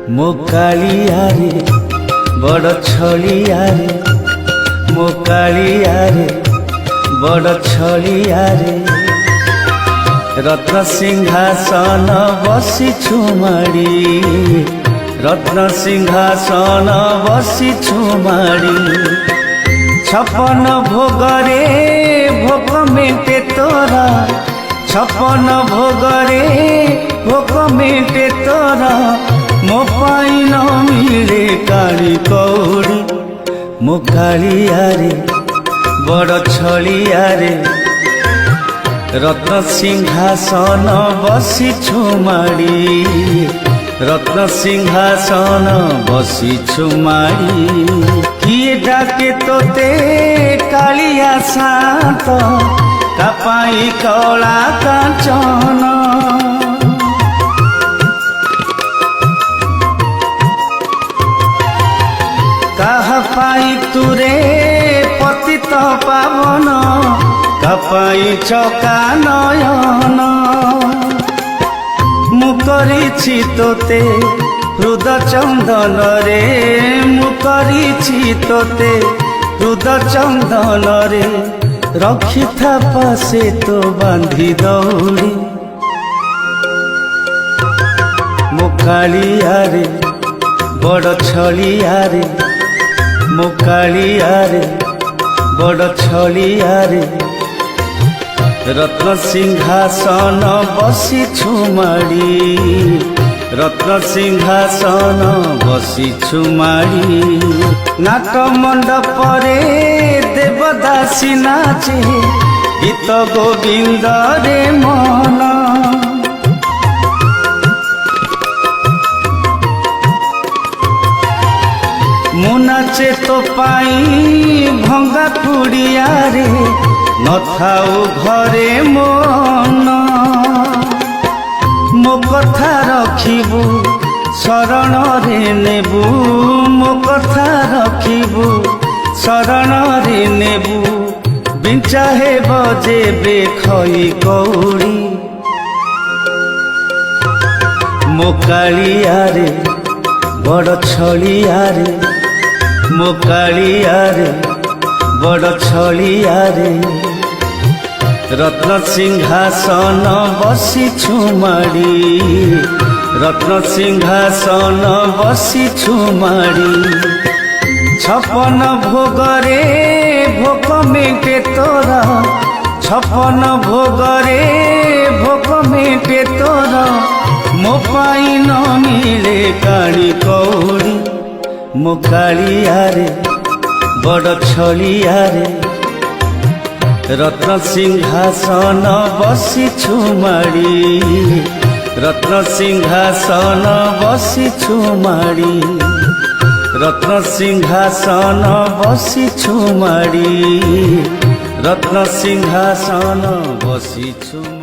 मो कालिया रे बड़ छलिया रे मो कालिया रे बड़ छलिया रे रत्न सिंहासन बसी छुमाड़ी रत्न सिंहासन बसी छुमाड़ी छपन भोगरे भोग मेटे तोरा छपन भोगरे भोग मेटे तोरा मो पाई न मिले काली कौड़ी मो कालिया रे बड़ छलिया रे रत्न सिंहासन बसी छुमाड़ी रत्न सिंहासन बसी छुमाड़ी किए डाके तोते कालिया सात कापाई कला कांचन कहा पाई तुरे पतित पावन कपाई चका नयन मुकरिछि तोते हृद चंदन रे मुकरिछि तोते हृद चंदन रे रखी था पासे तो बांधी दौड़ी मो कालिया रे बड़ छलिया रे मो कालिया रे बड़ छलिया रे रत्न सिंहासन बसी छुमाड़ी रत्न सिंहासन बसी छुमाड़ी नाट मंडप रे देवदासी नाचे गीत गोविंद रे मन मु नाचे तो पाई भंगा कुड़िया रे न थाऊ घरे मन मो कथा रखिबू शरण रे नेबू मो कथा रखिबू शरण रे नेबू बिंचा हे बजेबे खई कौड़ी मो कालिया रे बड़ छलिया रे मो कालिया रे बड़ छलिया रे रत्न सिंहासन बसी छुमाड़ी रत्न सिंहासन बसी छुमाड़ी छपन भोगरे भोग मेटे तोरा छपन भोगरे भोग मेटे तोरा मो पाई न मिले काली कौड़ी मो कालिया रे बड़ छलिया रे रत्न सिंहासन बसी छुमाड़ी रत्न सिंहासन बसी छुमाड़ी रत्न सिंहासन बसी छुमाड़ी रत्न सिंहासन बसी छुमाड़ी।